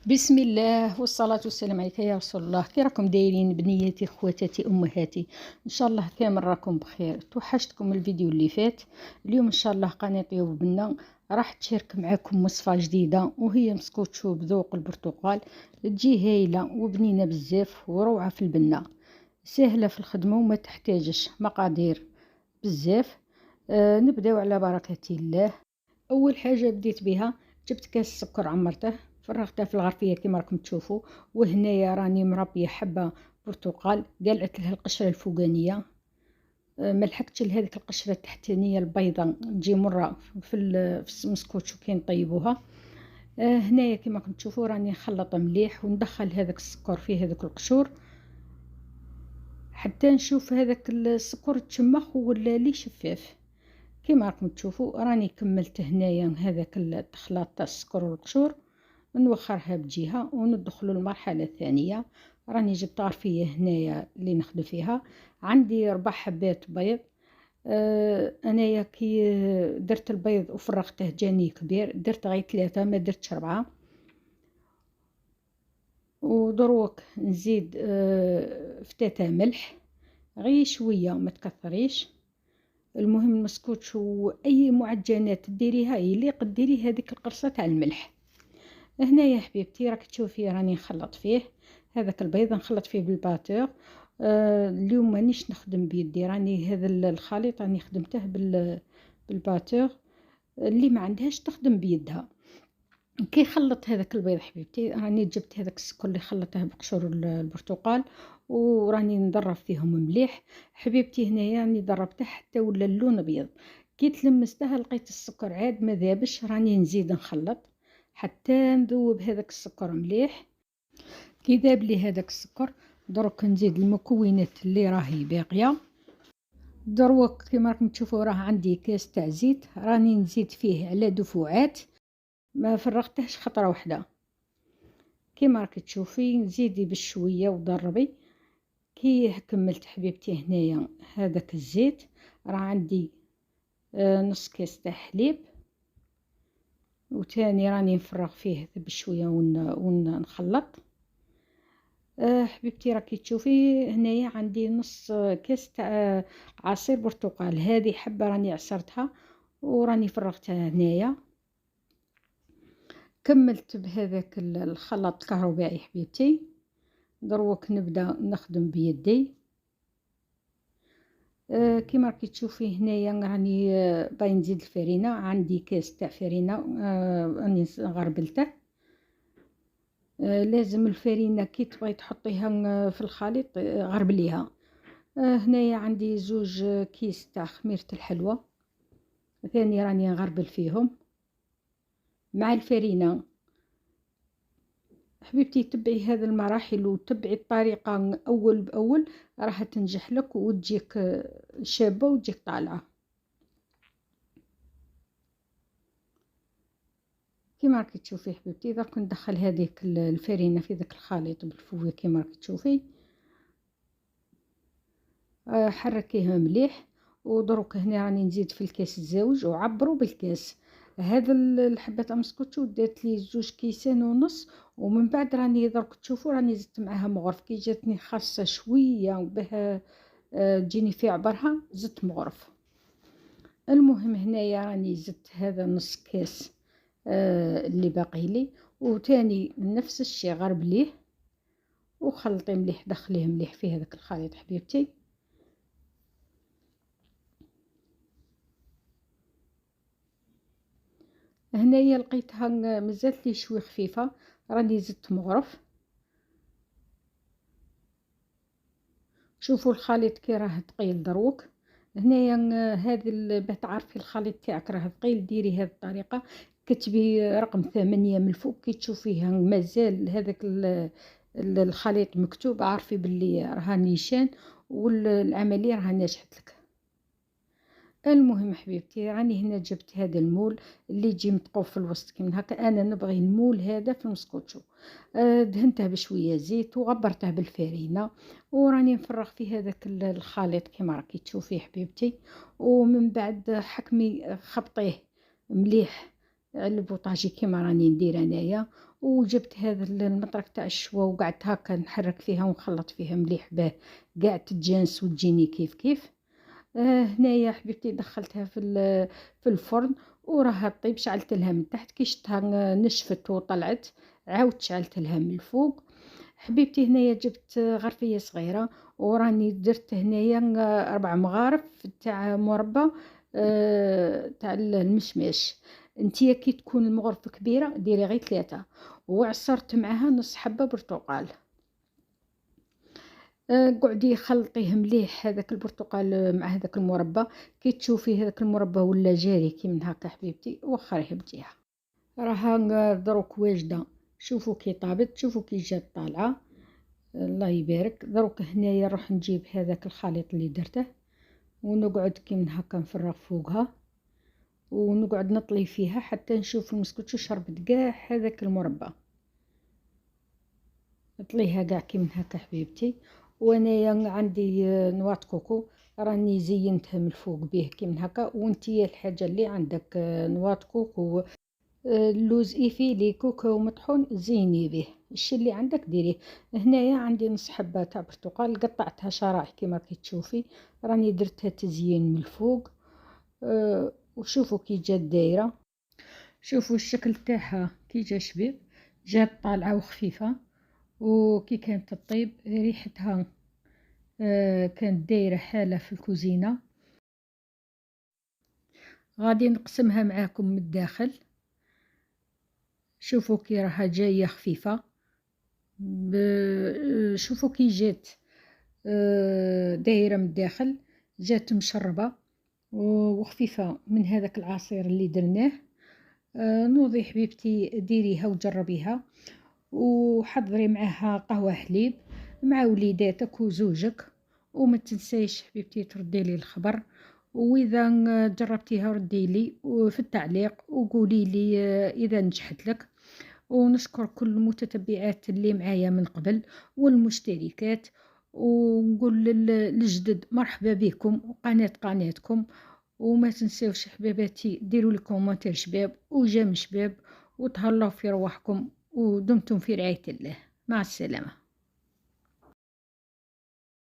بسم الله والصلاة والسلام عليك يا رسول الله. كي راكم دايرين بنياتي خواتاتي امهاتي؟ ان شاء الله كامل راكم بخير. توحشتكم الفيديو اللي فات. اليوم ان شاء الله قناة طيوب بنا راح تشارك معكم وصفة جديدة، وهي مسكوتشو بذوق البرتقال. تجي هايلة وبنينة بزاف وروعة في البنة، سهلة في الخدمة وما تحتاجش مقادير بزاف. نبداو على بركة الله. اول حاجه بديت بها، جبت كاس سكر عمرته فرغته في الغرفيه كما راكم تشوفوا، وهنايا راني مربيه حبه برتقال قلعت لها القشره الفوقانيه. ما لحقتش لهذيك القشره التحتانيه البيضاء تجي مره في المسكوتشو كي نطيبوها. هنايا كما راكم تشوفوا راني نخلط مليح وندخل هذاك السكر في هذوك القشور حتى نشوف هذاك السكر تشمخ ولا لي شفاف. كما راكم تشوفوا راني كملت هنايا هذاك الخلاط تاع السكر والقشور، نوخرها بجهه وندخلوا المرحله الثانيه. راني جبت غرفيه هنايا اللي نخدم فيها، عندي 4 حبات بيض. انايا كي درت البيض وفرغته جاني كبير، درت غير 3 ما درتش 4. ودروك نزيد فتاة ملح غير شويه ما تكثريش. المهم المسكوتش واي معجنات ديريها يليق ديري هذيك القرصه تاع الملح. هنايا حبيبتي راك تشوفي راني نخلط فيه هذاك البيض، نخلط فيه بالباتور. اليوم مانيش نخدم بيدي، راني هذا الخليط راني خدمته بالباتور. اللي ما عندهاش تخدم بيدها. كي خلط هذاك البيض حبيبتي راني جبت هذاك السكر اللي خلطته بقشور البرتقال وراني نضرب فيهم مليح حبيبتي. هنايا راني ضربته حتى ولا اللون ابيض. كي تلمسته لقيت السكر عاد ما ذابش، راني نزيد نخلط حتى نذوب هذاك السكر مليح. كي ذاب لي هذاك السكر درك نزيد المكونات اللي راهي باقيه. دروك كيما راكم تشوفوا راه عندي كاس تاع زيت، راني نزيد فيه على دفعات، ما فرغتهش خطره واحده. كيما راكي تشوفي نزيدي بشويه وضربي. كي كملت حبيبتي هنايا هذاك الزيت راه عندي نص كاس تاع حليب، وتاني راني نفرغ فيه بشويه ونخلط. حبيبتي راكي تشوفي هنايا عندي نص كاس تاع عصير برتقال، هذه حبه راني عصرتها وراني فرغتها هنايا. كملت بهذاك الخلط الكهربائي حبيبتي. دروك نبدا نخدم بيدي. كيما راكي تشوفي هنايا راني باين نزيد الفرينه، عندي كاس تاع فرينه راني غربلته. لازم الفرينه كي تبغي تحطيها في الخليط غربليها. هنايا عندي 2 كيس تاع خميره الحلوى، ثاني راني نغربل فيهم مع الفرينه. حبيبتي تبعي هذه المراحل وتبعي الطريقة أول بأول، راح تنجح لك وتجيك شابة وتجيك طالعة. كيما راكي تشوفي حبيبتي درك ندخل هذيك الفرينة في ذاك الخليط بالفوية كيما راكي تشوفي. حركيها مليح. ودروك هنا راني نزيد في الكاس الزوج وعبروا بالكاس. هذا الحبة تاع مسكوتشو دات لي 2 كيسان ونص، ومن بعد راني درك تشوفوا راني زدت معاها مغرف كي جاتني خاصة شوية باه تجيني في عبرها زدت مغرف. المهم هنايا راني زدت هذا نص كاس اللي باقي لي، وتاني نفس الشيء غربليه وخلطيه مليح، دخليه مليح في هذاك الخليط حبيبتي. هنايا لقيتها مازالت لي شوي خفيفه، راني زدت مغرف. شوفوا الخليط كي راه ثقيل دروك. هنايا هذه باه تعرفي الخليط تاعك راه ثقيل ديري هذه الطريقه، كتبي رقم 8 من الفوق كي تشوفيه مازال هذاك الخليط مكتوب عارفي باللي راه نيشان والعمليه راه ناجحت لك. المهم حبيبتي راني هنا جبت هذا المول اللي يجي متقوف في الوسط كيما هكا، انا نبغي المول هذا في المسكوتشو. دهنته بشويه زيت وغبرته بالفرينه، وراني نفرغ في هذاك الخليط كيما راكي تشوفي حبيبتي. ومن بعد حكمي خبطيه مليح على البوطاجي كيما راني ندير انايا، وجبت هذا المطرق تاع الشوا وقعدت هكا نحرك فيها ونخلط فيها مليح باه قاع تتجانس وتجيني كيف كيف. هنايا حبيبتي دخلتها في الفرن وراها طيب. شعلت لها من تحت كي شفتها نشفت وطلعت عاودت شعلت لها من الفوق. حبيبتي هنايا جبت غرفية صغيرة وراني درت هنايا 4 مغارف تاع مربى تاع المشماش. انتيا كي تكون المغرفة كبيرة ديري غير 3 وعصرت معاها نص حبة برتقال. قعدي خلطيه مليح هذاك البرتقال مع هذاك المربى. كي تشوفي هذاك المربى ولا جاري كي من هكا حبيبتي وخريه بجهة. راها دروك واجدة. شوفوا كي طابت، شوفوا كي جات طالعة. الله يبارك. دروك هنايا نروح نجيب هذاك الخليط اللي درته ونقعد كي من هكا نفرغ فوقها ونقعد نطلي فيها حتى نشوف المسكوتشو شربت قاع هذاك المربى. نطليها قاع كي من هكا حبيبتي. وانايا عندي نواة كوكو راني زينتها من الفوق به كي من هكا. وانتي الحاجه اللي عندك نواة كوكو اللوز ايفيلي كوكو مطحون زيني به الشي اللي عندك ديريه. هنايا عندي نص حبه تاع برتقال قطعتها شرائح كيما كي تشوفي راني درتها تزيين من الفوق. وشوفوا كي جات دايره. شوفوا الشكل تاعها كي جا شباب جات طالعه وخفيفه. وكي كانت الطيب ريحتها كانت دايره حاله في الكوزينه. غادي نقسمها معاكم من الداخل. شوفوا كي راها جايه خفيفه. شوفوا كي جات دايره من الداخل جات مشربه وخفيفه من هذاك العصير اللي درناه. نوضي حبيبتي ديريها وجربيها وحضري معها قهوة حليب مع وليداتك وزوجك. وما تنسيش حبيبتي تردي لي الخبر. واذا جربتيها ردي لي في التعليق وقولي لي اذا نجحت لك. ونشكر كل المتتبعات اللي معايا من قبل والمشتركات. ونقول للجدد مرحبا بكم قناتكم. وما تنساوش حبيباتي ديروا لي كومنتير شباب وجيم شباب وتهلاو في رواحكم ودمتم في رعاية الله. مع السلامة.